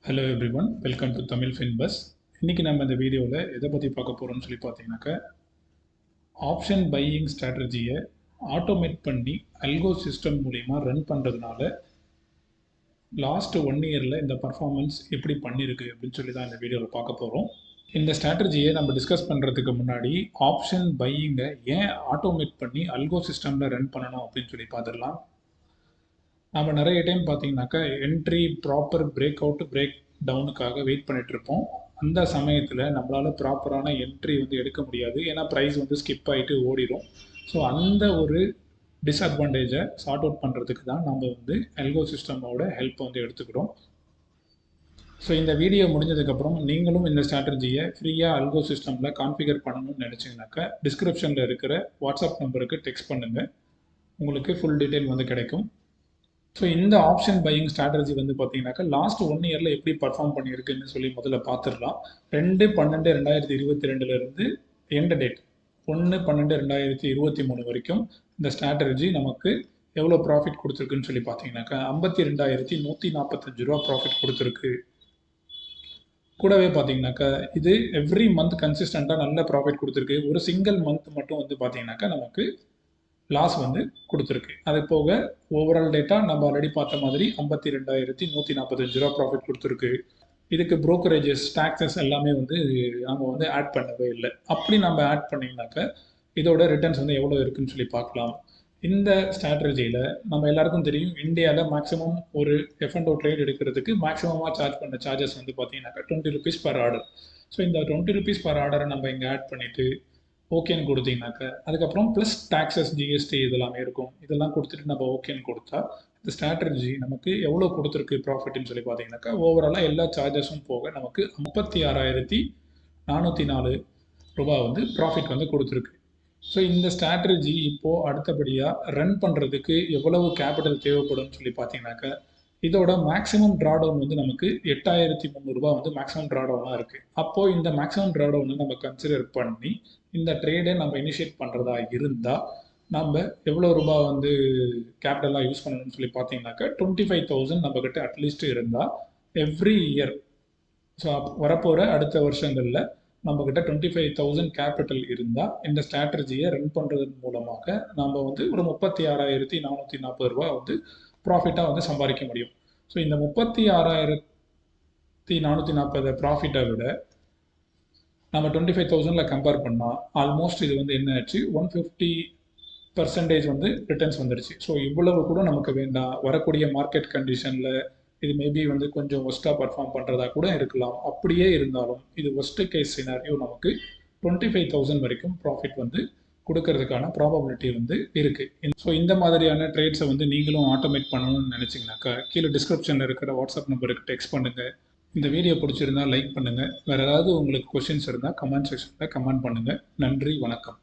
Hello everyone, welcome to Tamil Finbus. இன்றைக்கி நம்ம இந்த வீடியோவில் எதை பற்றி பார்க்க போகிறோம்னு சொல்லி பார்த்தீங்கன்னாக்கா, ஆப்ஷன் பையிங் ஸ்ட்ராட்டஜியை ஆட்டோமேட் பண்ணி அல்கோ சிஸ்டம் மூலிமா ரன் பண்ணுறதுனால லாஸ்ட் 1 இயரில் இந்த பர்ஃபார்மன்ஸ் எப்படி பண்ணியிருக்கு அப்படின்னு சொல்லி தான் இந்த வீடியோவில் பார்க்க போகிறோம். இந்த ஸ்ட்ராட்டஜியை நம்ம டிஸ்கஸ் பண்ணுறதுக்கு முன்னாடி ஆப்ஷன் பையிங்கை ஏன் ஆட்டோமேட் பண்ணி அல்கோ சிஸ்டமில் ரன் பண்ணணும் அப்படின்னு சொல்லி பார்த்துடலாம். நம்ம நிறைய டைம் பார்த்தீங்கன்னாக்கா entry proper break out break டவுனுக்காக வெயிட் பண்ணிட்டு இருப்போம். அந்த சமயத்தில் நம்மளால் ப்ராப்பரான என்ட்ரி எடுக்க முடியாது, ஏன்னா ப்ரைஸ் ஸ்கிப் ஆகிட்டு ஓடிடும். ஸோ அந்த ஒரு டிஸ்அட்வான்டேஜை சார்ட் அவுட் பண்ணுறதுக்கு தான் நம்ம அல்கோ சிஸ்டமோட ஹெல்ப் எடுத்துக்கிறோம். ஸோ இந்த வீடியோ முடிஞ்சதுக்கப்புறம் நீங்களும் இந்த ஸ்ட்ராட்டஜியை ஃப்ரீயாக அல்கோ சிஸ்டமில் கான்ஃபிகர் பண்ணணும்னு நினச்சிங்கனாக்கா டிஸ்கிரிப்ஷனில் இருக்கிற வாட்ஸ்அப் நம்பருக்கு டெக்ஸ்ட் பண்ணுங்கள், உங்களுக்கு ஃபுல் டீட்டெயில் கிடைக்கும். ஸோ இந்த ஆப்ஷன் பையிங் ஸ்ட்ராட்டஜி பார்த்தீங்கன்னாக்கா லாஸ்ட் 1 இயரில் எப்படி பர்ஃபார்ம் பண்ணியிருக்குன்னு சொல்லி முதல்ல பார்த்துடலாம். 2/12/2022 எண்ட் டேட் 1/12/2023 வரைக்கும் இந்த ஸ்ட்ராட்டஜி நமக்கு எவ்வளோ ப்ராஃபிட் கொடுத்துருக்குன்னு சொல்லி பார்த்தீங்கன்னாக்கா 52,145 ரூபா ப்ராஃபிட் கொடுத்துருக்கு. கூடவே பார்த்தீங்கன்னாக்கா இது எவ்ரி மந்த் கன்சிஸ்டண்ட்டாக நல்ல ப்ராஃபிட் கொடுத்துருக்கு. ஒரு சிங்கிள் மந்த் மட்டும் பார்த்தீங்கன்னாக்கா நமக்கு லாஸ் கொடுத்துருக்கு. அது போக ஓவரால் டேட்டா நம்ம ஆல்ரெடி பார்த்த மாதிரி 52,145 ரூபா ப்ராஃபிட் கொடுத்துருக்கு. இதுக்கு ப்ரோக்கரேஜஸ் டாக்ஸஸ் எல்லாமே நம்ம ஆட் பண்ணவே இல்லை. அப்படி நம்ம ஆட் பண்ணிங்கனாக்கா இதோட ரிட்டர்ன்ஸ் எவ்வளோ இருக்குன்னு சொல்லி பார்க்கலாம். இந்த ஸ்ட்ராட்டஜியில் நம்ம எல்லாருக்கும் தெரியும், இந்தியாவில் மேக்ஸிமம் ஒரு F&O ட்ரேட் எடுக்கிறதுக்கு மேக்ஸிமமாக சார்ஜ் பண்ண சார்ஜஸ் பார்த்தீங்கன்னாக்கா 20 rupees per ஆர்டர். ஸோ இந்த 20 rupees per ஆர்டரை நம்ம இங்கே ஆட் பண்ணிவிட்டு ஓகேன்னு கொடுத்தீங்கன்னாக்கா அதுக்கப்புறம் ப்ளஸ் டாக்ஸஸ் ஜிஎஸ்டி இதெல்லாமே இருக்கும். இதெல்லாம் கொடுத்துட்டு நம்ம ஓகேன்னு கொடுத்தா இந்த ஸ்ட்ராட்டஜி நமக்கு எவ்வளோ கொடுத்துருக்கு ப்ராஃபிட்னு சொல்லி பார்த்தீங்கன்னாக்கா ஓவராலாக எல்லா சார்ஜஸும் போக நமக்கு 36,404 ரூபா ப்ராஃபிட் கொடுத்துருக்கு. ஸோ இந்த ஸ்ட்ராட்டஜி இப்போது அடுத்தபடியாக ரன் பண்ணுறதுக்கு எவ்வளவு கேபிட்டல் தேவைப்படும்னு சொல்லி பார்த்தீங்கன்னாக்கா இதோட மேக்ஸிமம் ட்ராடவுன் நமக்கு 8,300 ரூபா மேக்ஸிமம் ட்ராடவுனாக இருக்குது. அப்போது இந்த மேக்ஸிமம் ட்ராடவுனை நம்ம கன்சிடர் பண்ணி இந்த ட்ரேடை நம்ம இனிஷியேட் பண்ணுறதா இருந்தால் நம்ம எவ்வளோ ரூபா கேபிட்டலாக யூஸ் பண்ணணும்னு சொல்லி பார்த்தீங்கன்னாக்கா 25,000 நம்மக்கிட்ட அட்லீஸ்ட் இருந்தால் எவ்ரி இயர், ஸோ வரப்போகிற அடுத்த வருஷங்களில் நம்மக்கிட்ட 25,000 கேபிட்டல் இருந்தால் இந்த ஸ்ட்ராட்டஜியை ரன் பண்ணுறதன் மூலமாக நம்ம ஒரு 36,440 ரூபா ப்ராஃபிட்டாக சம்பாதிக்க முடியும். ஸோ இந்த 36,440 ப்ராஃபிட்டை விட நம்ம 25,000ல் கம்பேர் பண்ணால் ஆல்மோஸ்ட் இது என்ன ஆச்சு, 150% ரிட்டர்ன்ஸ் வந்துடுச்சு. ஸோ இவ்வளவு கூட நமக்கு வேண்டாம். வரக்கூடிய மார்க்கெட் கண்டிஷனில் இது மேபி கொஞ்சம் ஒஸ்ட்டாக பர்ஃபார்ம் பண்ணுறதா கூட இருக்கலாம். அப்படியே இருந்தாலும் இது ஒஸ்ட் கேஸ் சினாரியோ நமக்கு 25,000 வரைக்கும் ப்ராஃபிட் கொடுக்கறதுக்கான ப்ராபபிலிட்டி இருக்குது. ஸோ இந்த மாதிரியான ட்ரேட்ஸை நீங்களும் ஆட்டோமேட் பண்ணணும்னு நினச்சிங்கனாக்கா கீழே டிஸ்கிரிப்ஷனில் இருக்கிற வாட்ஸ்அப் நம்பருக்கு டெக்ஸ்ட் பண்ணுங்கள். இந்த வீடியோ பிடிச்சிருந்தால் லைக் பண்ணுங்கள். வேறு ஏதாவது உங்களுக்கு கொஷின்ஸ் இருந்தால் கமெண்ட் செக்ஷனில் கமெண்ட் பண்ணுங்கள். நன்றி, வணக்கம்.